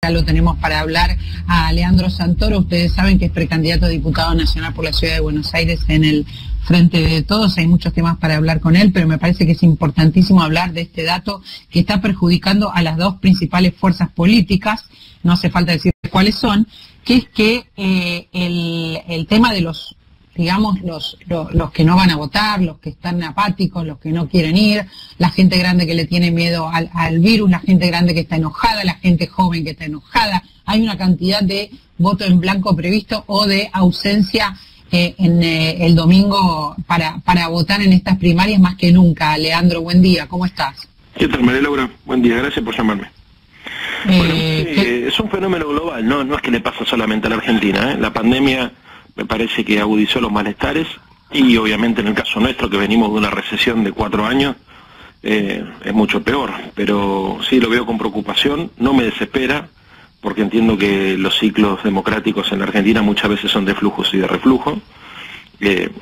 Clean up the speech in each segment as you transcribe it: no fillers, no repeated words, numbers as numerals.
acá lo tenemos para hablar a Leandro Santoro. Ustedes saben que es precandidato a diputado nacional por la Ciudad de Buenos Aires en el Frente de Todos. Hay muchos temas para hablar con él, pero me parece que es importantísimo hablar de este dato que está perjudicando a las dos principales fuerzas políticas, no hace falta decir cuáles son, que es que el tema de los, digamos, los que no van a votar, los que están apáticos, los que no quieren ir, la gente grande que le tiene miedo al virus, la gente grande que está enojada, la gente joven que está enojada. Hay una cantidad de voto en blanco previsto o de ausencia en el domingo para votar en estas primarias más que nunca. Leandro, buen día, ¿cómo estás? ¿Qué tal, María Laura? Buen día, gracias por llamarme. Bueno, es un fenómeno global, no es que le pasa solamente a la Argentina, ¿eh? La pandemia me parece que agudizó los malestares y obviamente en el caso nuestro, que venimos de una recesión de 4 años, es mucho peor, pero sí lo veo con preocupación, no me desespera, porque entiendo que los ciclos democráticos en la Argentina muchas veces son de flujos y de reflujo.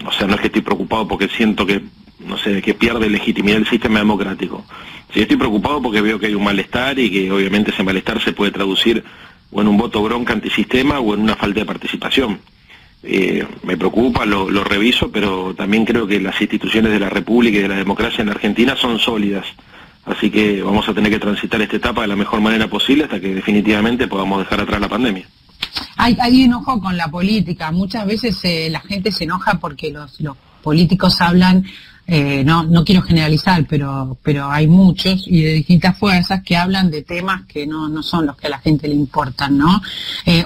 O sea, no es que estoy preocupado porque siento que, no sé, que pierde legitimidad el sistema democrático. Sí, estoy preocupado porque veo que hay un malestar y que obviamente ese malestar se puede traducir o en un voto bronca antisistema o en una falta de participación. Me preocupa, lo reviso, pero también creo que las instituciones de la República y de la democracia en la Argentina son sólidas. Así que vamos a tener que transitar esta etapa de la mejor manera posible hasta que definitivamente podamos dejar atrás la pandemia. Hay enojo con la política. Muchas veces la gente se enoja porque los políticos hablan, no quiero generalizar, pero hay muchos y de distintas fuerzas que hablan de temas que no son los que a la gente le importan, ¿no?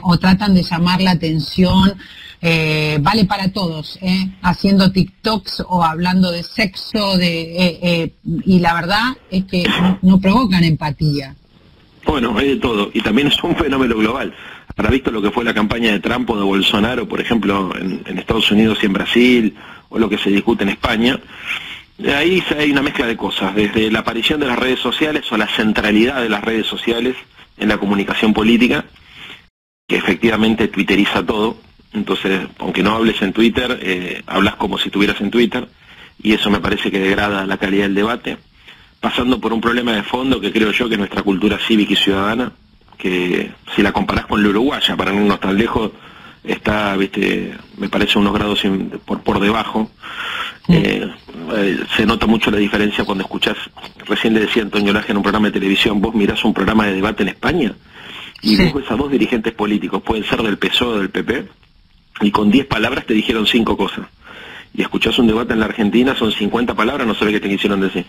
O tratan de llamar la atención. Vale para todos, haciendo TikToks o hablando de sexo, y la verdad es que no provocan empatía. Bueno, hay de todo, y también es un fenómeno global. Habrá visto lo que fue la campaña de Trump o de Bolsonaro, por ejemplo, en Estados Unidos y en Brasil, o lo que se discute en España. Ahí hay una mezcla de cosas, desde la aparición de las redes sociales o la centralidad de las redes sociales en la comunicación política, que efectivamente twitteriza todo. Entonces, aunque no hables en Twitter, hablas como si estuvieras en Twitter, y eso me parece que degrada la calidad del debate, pasando por un problema de fondo que creo yo que nuestra cultura cívica y ciudadana, que si la comparás con la uruguaya, para no irnos tan lejos, está, me parece unos grados por debajo. Se nota mucho la diferencia cuando escuchás, recién le decía Antonio Laje en un programa de televisión, vos mirás un programa de debate en España, y vos ves a 2 dirigentes políticos, pueden ser del PSOE o del PP, y con 10 palabras te dijeron 5 cosas. Y escuchás un debate en la Argentina, son 50 palabras, no sabés qué te quisieron decir.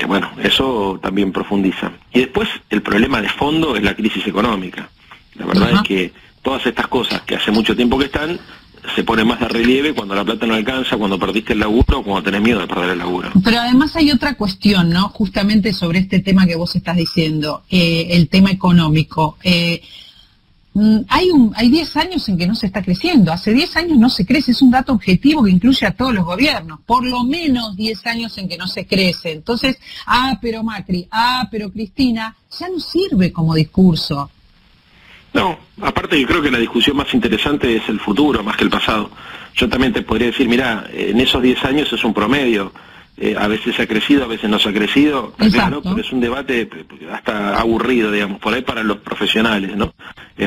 Bueno, eso también profundiza. Y después, el problema de fondo es la crisis económica. La verdad es que todas estas cosas que hace mucho tiempo que están, se ponen más de relieve cuando la plata no alcanza, cuando perdiste el laburo o cuando tenés miedo de perder el laburo. Pero además hay otra cuestión, ¿no? Justamente sobre este tema que vos estás diciendo, el tema económico. Hay 10 años en que no se está creciendo, hace 10 años no se crece, es un dato objetivo que incluye a todos los gobiernos, por lo menos 10 años en que no se crece. Entonces, pero Macri, pero Cristina, ya no sirve como discurso. No, aparte yo creo que la discusión más interesante es el futuro más que el pasado. Yo también te podría decir, mira, en esos 10 años es un promedio. A veces se ha crecido, a veces no se ha crecido, claro, pero es un debate hasta aburrido, digamos, por ahí para los profesionales, ¿no?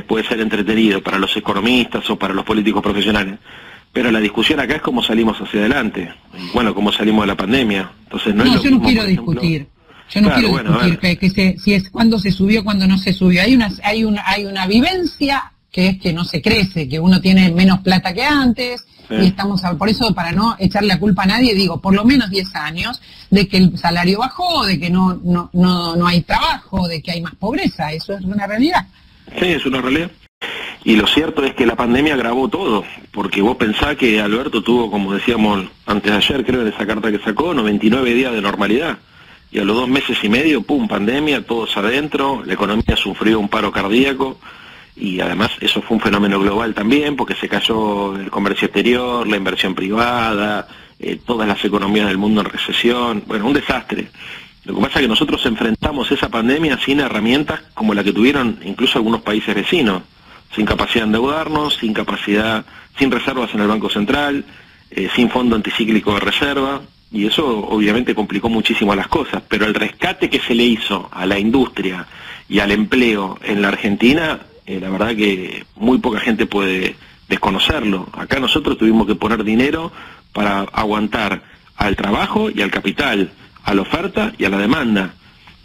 Puede ser entretenido para los economistas o para los políticos profesionales, pero la discusión acá es cómo salimos hacia adelante, bueno, cómo salimos de la pandemia. Entonces no yo no quiero discutir. Yo no quiero discutir si es cuándo se subió, cuándo no se subió. Hay una vivencia que es que no se crece, que uno tiene menos plata que antes. Y estamos, por eso, para no echarle la culpa a nadie, digo, por lo menos 10 años de que el salario bajó, de que no hay trabajo, de que hay más pobreza. Eso es una realidad. Sí, es una realidad. Y lo cierto es que la pandemia agravó todo, porque vos pensás que Alberto tuvo, como decíamos antes de ayer, creo, en esa carta que sacó, 99 días de normalidad. Y a los 2 meses y medio, ¡pum!, pandemia, todos adentro, la economía sufrió un paro cardíaco. Y además eso fue un fenómeno global también, porque se cayó el comercio exterior, la inversión privada, todas las economías del mundo en recesión, bueno, un desastre. Lo que pasa es que nosotros enfrentamos esa pandemia sin herramientas como la que tuvieron incluso algunos países vecinos, sin capacidad de endeudarnos, sin reservas en el Banco Central, sin fondo anticíclico de reserva, y eso obviamente complicó muchísimo las cosas, pero el rescate que se le hizo a la industria y al empleo en la Argentina, la verdad que muy poca gente puede desconocerlo. Acá nosotros tuvimos que poner dinero para aguantar al trabajo y al capital, a la oferta y a la demanda.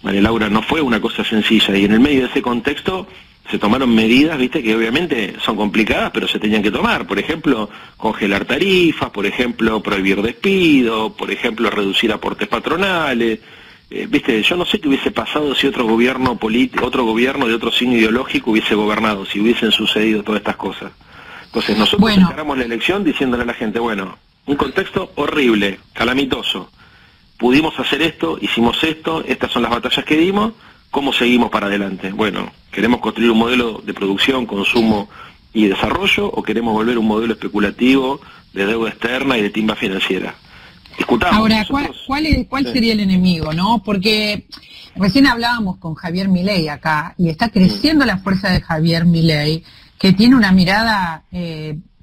María Laura, no fue una cosa sencilla, y en el medio de ese contexto se tomaron medidas, viste, que obviamente son complicadas, pero se tenían que tomar. Por ejemplo, congelar tarifas, por ejemplo, prohibir despidos, por ejemplo, reducir aportes patronales. Viste, yo no sé qué hubiese pasado si otro gobierno de otro signo ideológico hubiese gobernado, si hubiesen sucedido todas estas cosas. Entonces nosotros encaramos la elección diciéndole a la gente, bueno, un contexto horrible, calamitoso. Pudimos hacer esto, hicimos esto, estas son las batallas que dimos, ¿cómo seguimos para adelante? Bueno, ¿queremos construir un modelo de producción, consumo y desarrollo, o queremos volver a un modelo especulativo de deuda externa y de timba financiera? Discutamos. Ahora, ¿cuál sería el enemigo, no? Porque recién hablábamos con Javier Milei acá, y está creciendo la fuerza de Javier Milei, que tiene una mirada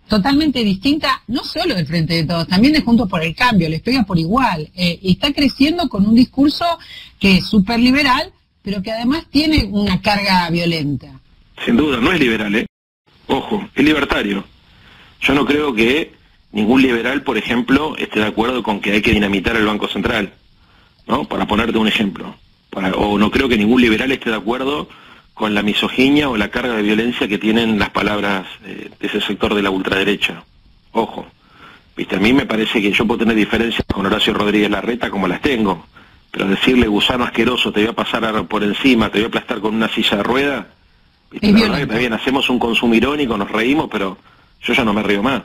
totalmente distinta, no solo del Frente de Todos, también de Juntos por el Cambio, les pega por igual, y está creciendo con un discurso que es súper liberal, pero que además tiene una carga violenta. Sin duda, no es liberal, Ojo, es libertario. Yo no creo que ningún liberal, por ejemplo, esté de acuerdo con que hay que dinamitar el Banco Central, ¿no? Para ponerte un ejemplo. O no creo que ningún liberal esté de acuerdo con la misoginia o la carga de violencia que tienen las palabras de ese sector de la ultraderecha. Ojo, viste, a mí me parece que yo puedo tener diferencias con Horacio Rodríguez Larreta como las tengo, pero decirle gusano asqueroso, te voy a pasar por encima, te voy a aplastar con una silla de rueda, viste, la verdad que también hacemos un consumo irónico, nos reímos, pero yo ya no me río más.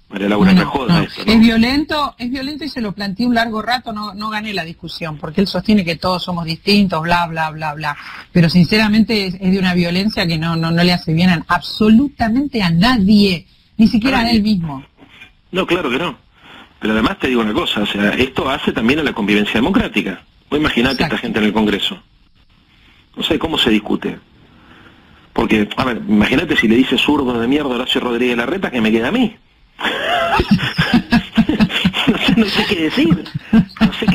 María Laura, me joda esto, ¿no? Es violento y se lo planteé un largo rato, no gané la discusión, porque él sostiene que todos somos distintos, bla, bla, bla, bla. Pero sinceramente es de una violencia que no le hace bien absolutamente a nadie, ni siquiera a él mismo. No, claro que no. Pero además te digo una cosa, o sea, esto hace también a la convivencia democrática. Vos imaginate esta gente en el Congreso. No sé cómo se discute. Porque, a ver, imagínate si le dice zurdo de mierda a Horacio Rodríguez Larreta, que me queda a mí. no sé qué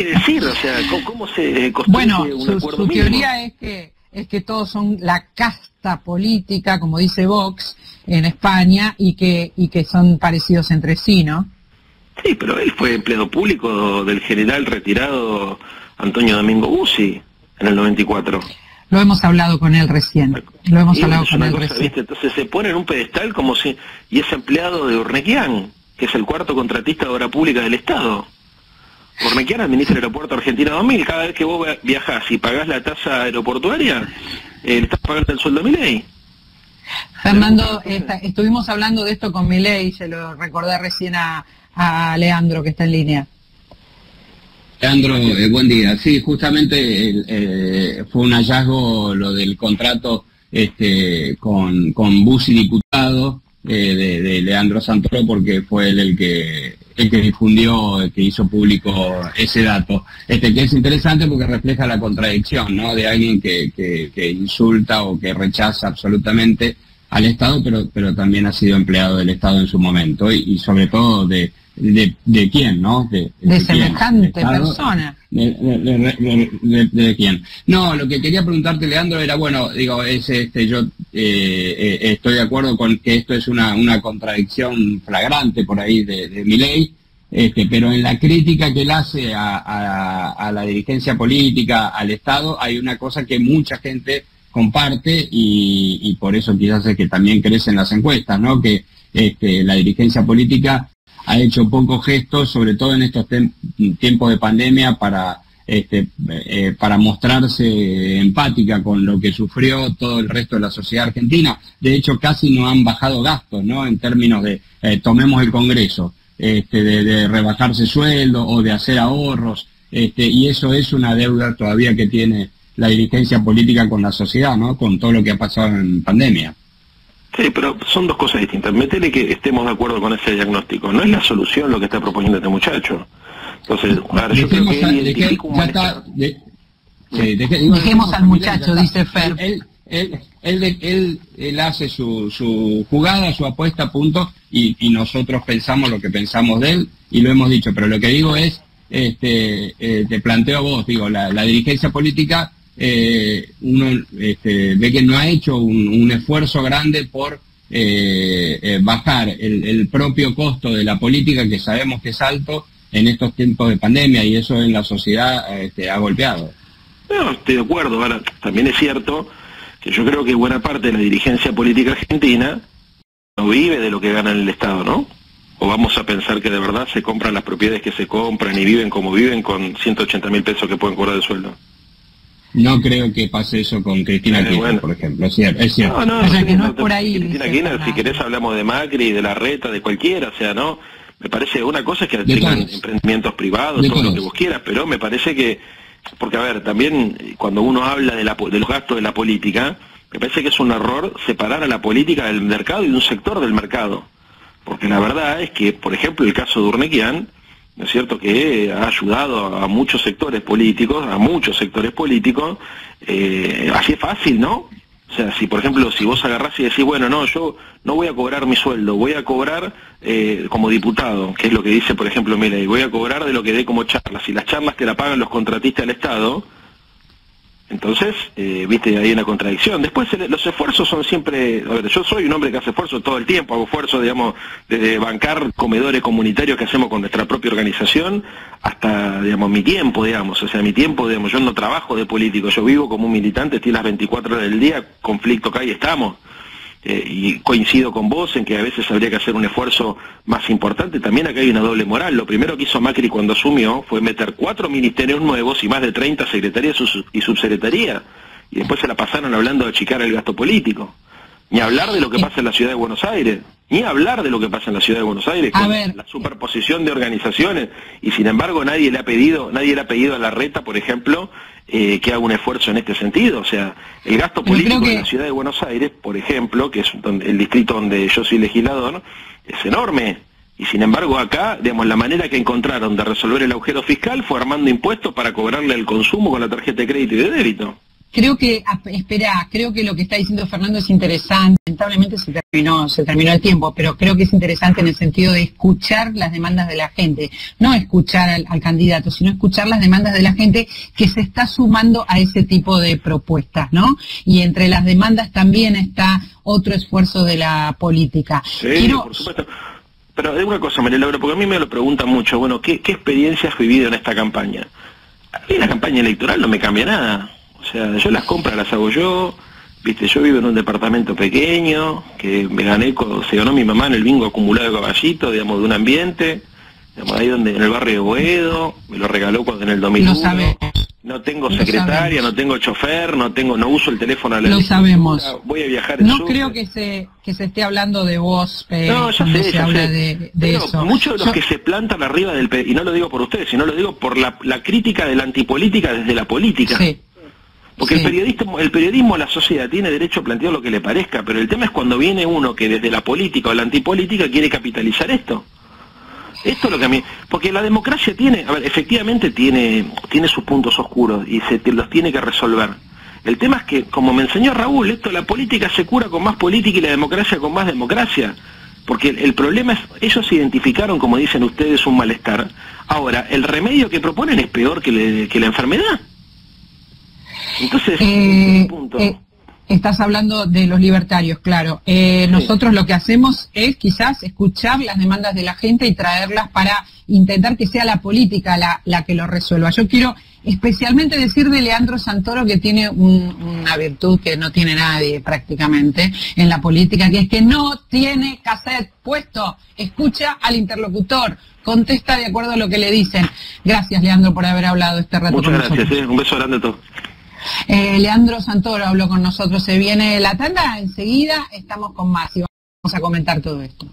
decir, o sea, ¿cómo se construye un acuerdo su teoría es que todos son la casta política, como dice Vox en España, y que son parecidos entre sí, ¿no? Sí, pero él fue empleado público del general retirado Antonio Domingo Bussi en el 94. Lo hemos hablado con él recién. ¿Viste? Entonces se pone en un pedestal como si... Y es empleado de Urnequian, que es el cuarto contratista de obra pública del Estado. Urnequian administra el aeropuerto Argentina 2000. Cada vez que vos viajás y pagás la tasa aeroportuaria, le estás pagando el sueldo a Milei. Fernando, estuvimos hablando de esto con Milei, se lo recordé recién a Leandro, que está en línea. Leandro, buen día. Sí, justamente fue un hallazgo lo del contrato con Bussi diputado de Leandro Santoro, porque fue él el que difundió, el que hizo público ese dato. Que es interesante porque refleja la contradicción, ¿no? De alguien que insulta o que rechaza absolutamente al Estado, pero también ha sido empleado del Estado en su momento, y sobre todo de quién, ¿no? De semejante persona. De quién. No, lo que quería preguntarte, Leandro, era, bueno, digo, yo estoy de acuerdo con que esto es una contradicción flagrante por ahí de Milei, pero en la crítica que él hace a la dirigencia política, al Estado, hay una cosa que mucha gente comparte, y por eso quizás es que también crecen las encuestas, ¿no? Que la dirigencia política ha hecho pocos gestos, sobre todo en estos tiempos de pandemia, para mostrarse empática con lo que sufrió todo el resto de la sociedad argentina. De hecho, casi no han bajado gastos, ¿no? En términos de, tomemos el Congreso, de rebajarse sueldo o de hacer ahorros, y eso es una deuda todavía que tiene la dirigencia política con la sociedad, ¿no? Con todo lo que ha pasado en pandemia. Sí, pero son dos cosas distintas. Metele que estemos de acuerdo con ese diagnóstico. No es la solución lo que está proponiendo este muchacho. Entonces, ahora yo creo que él identifica un malestar. Dejemos al muchacho, dice Fer. Él hace su jugada, su apuesta, punto, y nosotros pensamos lo que pensamos de él, y lo hemos dicho. Pero lo que digo es, te planteo a vos, digo, la dirigencia política, uno ve que no ha hecho un esfuerzo grande por bajar el propio costo de la política, que sabemos que es alto en estos tiempos de pandemia, y eso en la sociedad ha golpeado. No, estoy de acuerdo. Ahora, también es cierto que yo creo que buena parte de la dirigencia política argentina no vive de lo que gana el Estado, ¿no? O vamos a pensar que de verdad se compran las propiedades que se compran y viven como viven con 180.000 pesos que pueden cobrar de sueldo. No creo que pase eso con Cristina Kirchner, bueno, por ejemplo, es cierto. No, o sea, que no es por ahí. Cristina Kirchner, si querés hablamos de Macri, de Larreta, de cualquiera, o sea, ¿no? Me parece una cosa es que tengan emprendimientos privados, todo lo que vos quieras, pero me parece que, porque a ver, también cuando uno habla de los gastos de la política, me parece que es un error separar a la política del mercado y de un sector del mercado. Porque la verdad es que, por ejemplo, el caso de Urnequian, ¿no es cierto?, que ha ayudado a muchos sectores políticos, así es fácil, ¿no? O sea, si por ejemplo, si vos agarrás y decís, bueno, no, yo no voy a cobrar mi sueldo, voy a cobrar como diputado, que es lo que dice, por ejemplo, Milei, voy a cobrar de lo que dé como charlas, y las charlas te la pagan los contratistas del Estado, entonces, viste, hay una contradicción. Después los esfuerzos son siempre, a ver, yo soy un hombre que hace esfuerzo todo el tiempo, hago esfuerzo, digamos, desde bancar comedores comunitarios que hacemos con nuestra propia organización, hasta, digamos, mi tiempo, digamos, yo no trabajo de político, yo vivo como un militante, estoy las 24 horas del día, conflicto acá y estamos. Y coincido con vos en que a veces habría que hacer un esfuerzo más importante. También acá hay una doble moral. Lo primero que hizo Macri cuando asumió fue meter 4 ministerios nuevos y más de 30 secretarías y subsecretarías. Y después se la pasaron hablando de achicar el gasto político. Ni hablar de lo que pasa en la ciudad de Buenos Aires. Con la superposición de organizaciones. Y sin embargo nadie le ha pedido a Larreta, por ejemplo, que haga un esfuerzo en este sentido. O sea, el gasto político en la ciudad de Buenos Aires, por ejemplo, que es el distrito donde yo soy legislador, es enorme. Y sin embargo acá, digamos, la manera que encontraron de resolver el agujero fiscal fue armando impuestos para cobrarle el consumo con la tarjeta de crédito y de débito. Creo que lo que está diciendo Fernando es interesante. Lamentablemente se terminó el tiempo, pero creo que es interesante en el sentido de escuchar las demandas de la gente. No escuchar al candidato, sino escuchar las demandas de la gente que se está sumando a ese tipo de propuestas, ¿no? Y entre las demandas también está otro esfuerzo de la política. Sí, por supuesto. Pero hay una cosa, María Laura, porque a mí me lo preguntan mucho, bueno, ¿qué experiencia has vivido en esta campaña? A mí la campaña electoral no me cambia nada. O sea, yo las compras las hago yo, viste, yo vivo en un departamento pequeño, que se ganó mi mamá en el bingo acumulado de Caballito, digamos, de un ambiente, digamos, ahí donde, en el barrio de Boedo, me lo regaló en el 2001. No tengo secretaria, no tengo chofer, no uso el teléfono a la sabemos. Voy a viajar en No creo que se esté hablando de vos, no, ya sé, se habla de eso. Muchos de los que se plantan arriba del y no lo digo por ustedes, sino lo digo por la crítica de la antipolítica desde la política. Sí. Porque el periodismo, la sociedad tiene derecho a plantear lo que le parezca, pero el tema es cuando viene uno que desde la política o la antipolítica quiere capitalizar esto. Esto es lo que a mí... Porque la democracia efectivamente tiene sus puntos oscuros y los tiene que resolver. El tema es que, como me enseñó Raúl, la política se cura con más política y la democracia con más democracia. Porque el problema es, ellos identificaron, como dicen ustedes, un malestar. Ahora, el remedio que proponen es peor que la enfermedad. Entonces, punto. Estás hablando de los libertarios, claro. Nosotros lo que hacemos es quizás escuchar las demandas de la gente y traerlas para intentar que sea la política la que lo resuelva. Yo quiero especialmente decir de Leandro Santoro que tiene una virtud que no tiene nadie prácticamente en la política, que es que no tiene cassette puesto, escucha al interlocutor, contesta de acuerdo a lo que le dicen. Gracias, Leandro, por haber hablado este rato con nosotros. Muchas gracias, un beso grande a todos. Leandro Santoro habló con nosotros. Se viene la tanda, enseguida estamos con más y vamos a comentar todo esto.